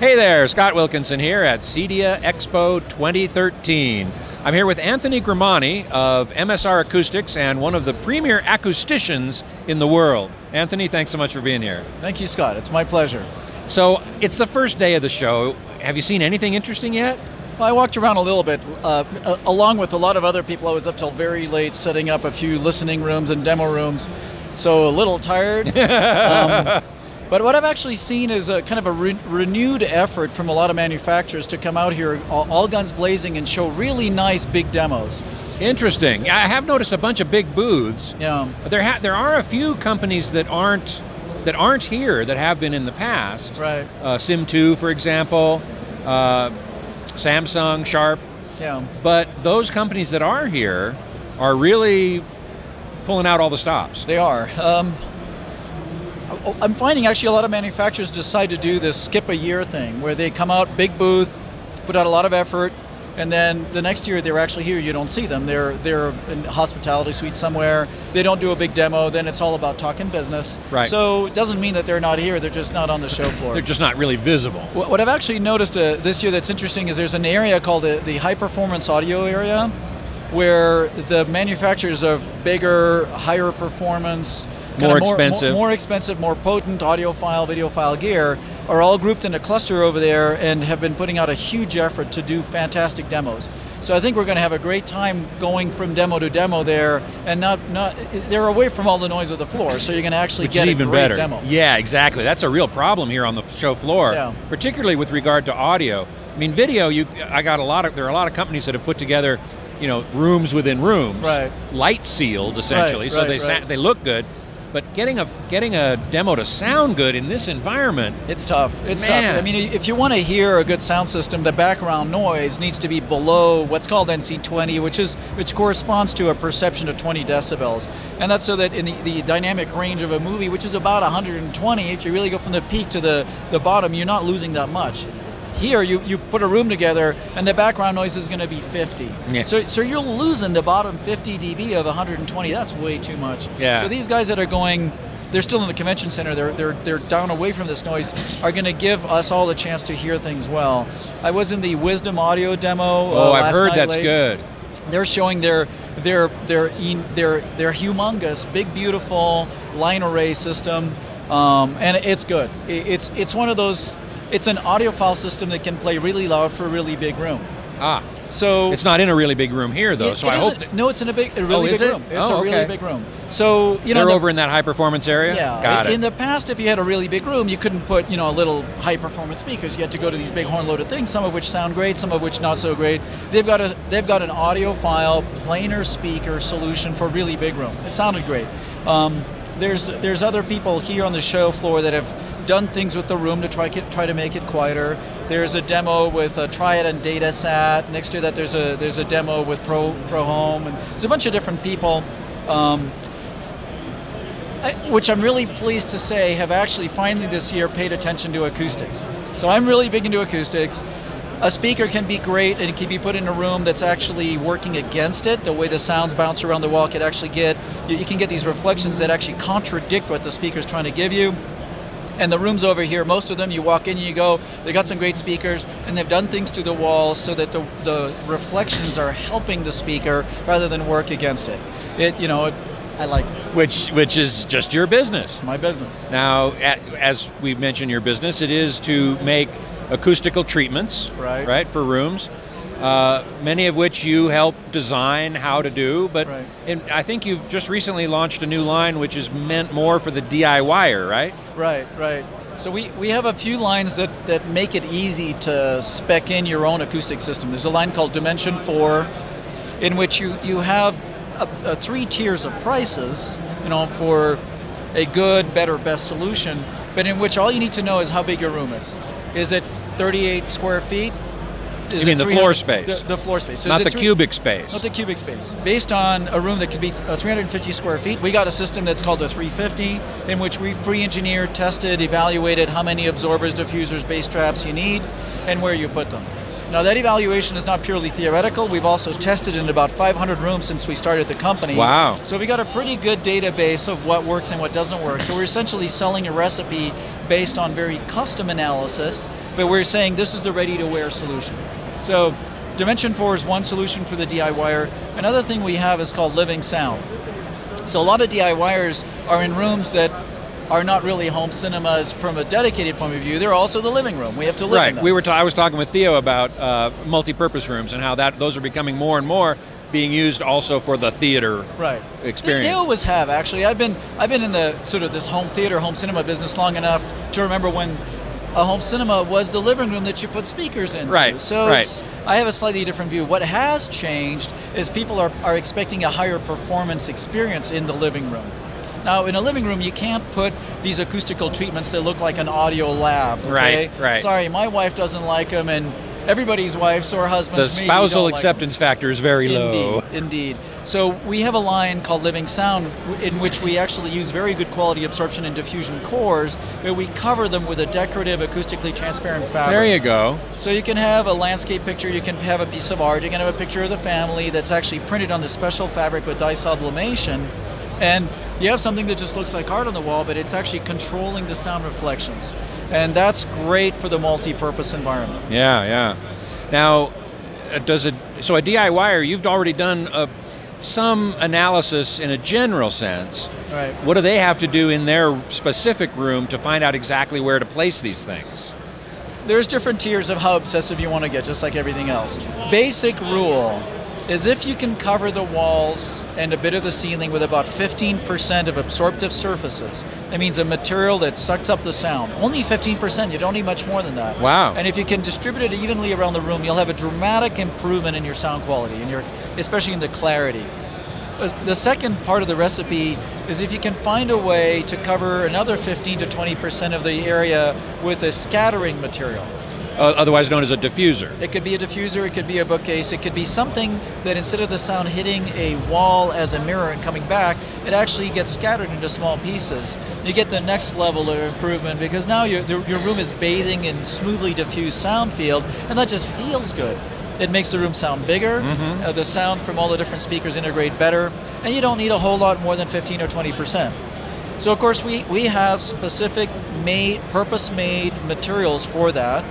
Hey there, Scott Wilkinson here at CEDIA Expo 2013. I'm here with Anthony Grimani of MSR Acoustics and one of the premier acousticians in the world. Anthony, thanks so much for being here. Thank you, Scott. It's my pleasure. So, it's the first day of the show. Have you seen anything interesting yet? Well, I walked around a little bit. Along with a lot of other people, I was up till very late setting up a few listening rooms and demo rooms, so a little tired. But what I've actually seen is a kind of a renewed effort from a lot of manufacturers to come out here, all guns blazing, and show really nice big demos. Interesting. I have noticed a bunch of big booths. Yeah. There are a few companies that aren't here that have been in the past. Right. Sim2, for example, Samsung, Sharp. Yeah. But those companies that are here are really pulling out all the stops. They are. I'm finding actually a lot of manufacturers decide to do this skip a year thing, where they come out, big booth, put out a lot of effort, and then the next year they're actually here, you don't see them. They're in a hospitality suite somewhere, they don't do a big demo, then it's all about talking business. Right. So it doesn't mean that they're not here, they're just not on the show floor. They're just not really visible. What I've actually noticed this year that's interesting is there's an area called the high performance audio area, where the manufacturers of bigger, higher performance, more expensive, more potent audiophile, videophile gear are all grouped in a cluster over there and have been putting out a huge effort to do fantastic demos. So I think we're going to have a great time going from demo to demo there, and they're away from all the noise of the floor, so you're going to actually get a great demo. Yeah, exactly. That's a real problem here on the show floor, yeah. Particularly with regard to audio. I mean, video. There are a lot of companies that have put together, rooms within rooms, right. Light sealed essentially, so they look good. But getting a demo to sound good in this environment, it's tough. It's tough. I mean, if you want to hear a good sound system, the background noise needs to be below what's called NC20, which corresponds to a perception of 20 decibels, and that's so that in the dynamic range of a movie, which is about 120, if you really go from the peak to the bottom, you're not losing that much. Here, you put a room together, and the background noise is going to be 50. Yeah. So you're losing the bottom 50 dB of 120. That's way too much. Yeah. So these guys that are going, they're still in the convention center. They're down away from this noise. Are going to give us all the chance to hear things well. I was in the Wisdom Audio demo. I've heard that's good. They're showing their humongous, big, beautiful line array system, and it's good. It's one of those. It's an audiophile system that can play really loud for a really big room. So it's not in a really big room here, though. So I hope. No, it's in a really big room. It's a really big room. So they're over in that high performance area. Yeah. Got it. In the past, if you had a really big room, you couldn't put a little high performance speakers. You had to go to these big horn loaded things, some of which sound great, some of which not so great. They've got an audiophile planar speaker solution for a really big room. It sounded great. There's other people here on the show floor that have done things with the room to try to make it quieter. There's a demo with a Triad and Datasat. Next to that, there's a demo with Pro Home, and there's a bunch of different people, which I'm really pleased to say have actually finally this year paid attention to acoustics. So I'm really big into acoustics. A speaker can be great, and it can be put in a room that's actually working against it. The way the sounds bounce around the wall can actually you can get these reflections that actually contradict what the speaker's trying to give you. And the rooms over here, most of them, you walk in and you go, they got some great speakers, and they've done things to the walls so that the reflections are helping the speaker rather than work against it. I like it. Which is just your business. It's my business. Now, as we mentioned, your business, it is to make acoustical treatments, right, for rooms. Many of which you help design how to do, but I think you've just recently launched a new line which is meant more for the DIYer, right? Right. So we have a few lines that make it easy to spec in your own acoustic system. There's a line called Dimension 4, in which you have 3 tiers of prices, for a good, better, best solution, but in which all you need to know is how big your room is. Is it 38 square feet? You mean the floor space? The floor space. So not the cubic space. Not the cubic space. Based on a room that could be 350 square feet, we got a system that's called a 350, in which we've pre-engineered, tested, evaluated how many absorbers, diffusers, bass traps you need, and where you put them. Now that evaluation is not purely theoretical. We've also tested in about 500 rooms since we started the company. Wow. So we got a pretty good database of what works and what doesn't work. So we're essentially selling a recipe based on very custom analysis, but we're saying this is the ready-to-wear solution. So Dimension 4 is one solution for the DIYer. Another thing we have is called living sound. So a lot of DIYers are in rooms that are not really home cinemas from a dedicated point of view. They're also the living room. We have to live in them. I was talking with Theo about multi-purpose rooms and how those are becoming more and more being used also for the theater experience. They always have, actually. I've been in the sort of this home theater, home cinema business long enough to remember when a home cinema was the living room that you put speakers into. I have a slightly different view. What has changed is people are expecting a higher performance experience in the living room. Now, in a living room, you can't put these acoustical treatments that look like an audio lab. Okay? Right. Sorry, my wife doesn't like them, and everybody's wives or husbands. The spousal acceptance factor is very low. Indeed. So we have a line called Living Sound in which we actually use very good quality absorption and diffusion cores, but we cover them with a decorative, acoustically transparent fabric. There you go. So you can have a landscape picture, you can have a piece of art, you can have a picture of the family that's actually printed on the special fabric with dye sublimation, and you have something that just looks like art on the wall, but it's actually controlling the sound reflections. And that's great for the multi-purpose environment. Yeah. Now, so a DIYer, you've already done some analysis in a general sense. Right. What do they have to do in their specific room to find out exactly where to place these things? There's different tiers of how obsessive you want to get, just like everything else. Basic rule is if you can cover the walls and a bit of the ceiling with about 15% of absorptive surfaces, that means a material that sucks up the sound. Only 15%, you don't need much more than that. Wow. And if you can distribute it evenly around the room, you'll have a dramatic improvement in your sound quality, especially in the clarity. The second part of the recipe is if you can find a way to cover another 15 to 20% of the area with a scattering material. Otherwise known as a diffuser. It could be a diffuser, it could be a bookcase, it could be something that instead of the sound hitting a wall as a mirror and coming back, it actually gets scattered into small pieces. You get the next level of improvement because now your room is bathing in smoothly diffused sound field, and that just feels good. It makes the room sound bigger, the sound from all the different speakers integrate better, and you don't need a whole lot more than 15 or 20%. So of course we have specific purpose-made materials for that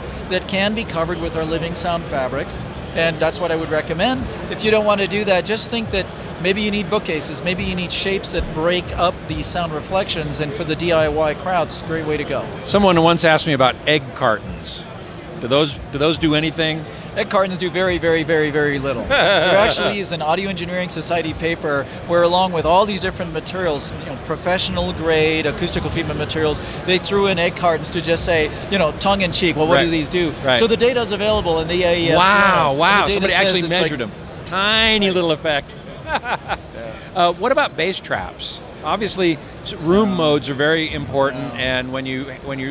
can be covered with our living sound fabric, and that's what I would recommend. If you don't want to do that, just think that maybe you need bookcases, maybe you need shapes that break up these sound reflections, and for the DIY crowd, it's a great way to go. Someone once asked me about egg cartons. Do those do anything? Egg cartons do very, very, very, very little. There actually is an Audio Engineering Society paper where, along with all these different materials, professional grade acoustical treatment materials, they threw in egg cartons to just say, tongue in cheek, well, what do these do? Right. So the data is available in the AES. Wow! Somebody actually measured them. Tiny little effect. What about bass traps? Obviously, room modes are very important, and when you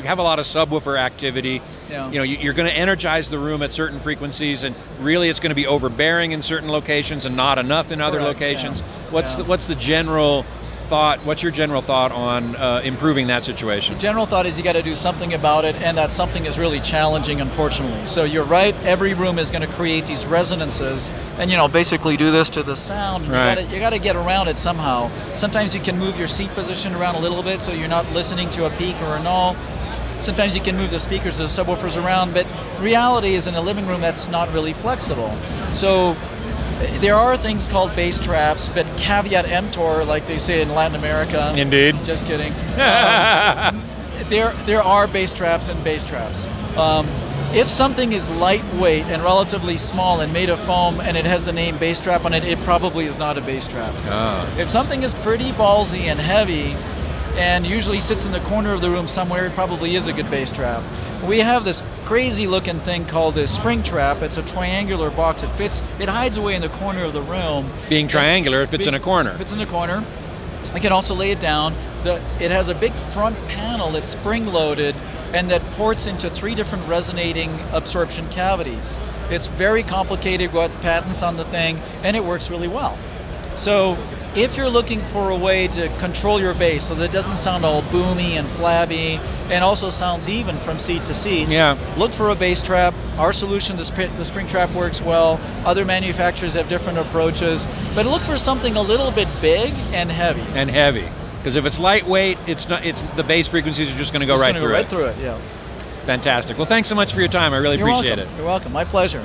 have a lot of subwoofer activity, you're going to energize the room at certain frequencies, and really it's going to be overbearing in certain locations and not enough in other locations. What's the general thought? What's your general thought on improving that situation? The general thought is you got to do something about it, and that something is really challenging, unfortunately. So you're right, every room is going to create these resonances, and basically do this to the sound. You got to get around it somehow. Sometimes you can move your seat position around a little bit so you're not listening to a peak or a null. Sometimes you can move the speakers, the subwoofers around, but reality is in a living room that's not really flexible. So there are things called bass traps, but caveat emptor, like they say in Latin America. Indeed. Just kidding. There are bass traps and bass traps. If something is lightweight and relatively small and made of foam and it has the name bass trap on it, it probably is not a bass trap. If something is pretty ballsy and heavy and usually sits in the corner of the room somewhere, it probably is a good bass trap. We have this crazy looking thing called a spring trap. It's a triangular box. It hides away in the corner of the room. Being triangular, it fits in a corner. It fits in a corner. I can also lay it down. It has a big front panel that's spring loaded and that ports into 3 different resonating absorption cavities. It's very complicated, got patents on the thing, and it works really well. So If you're looking for a way to control your bass so that it doesn't sound all boomy and flabby and also sounds even from seat to seat, look for a bass trap. Our solution, the spring trap, works well. Other manufacturers have different approaches, but look for something a little bit big and heavy. And heavy, because if it's lightweight, it's not. It's the bass frequencies are just going to go right through it. Right through it, yeah. Fantastic. Well, thanks so much for your time. I really appreciate it. You're welcome. My pleasure.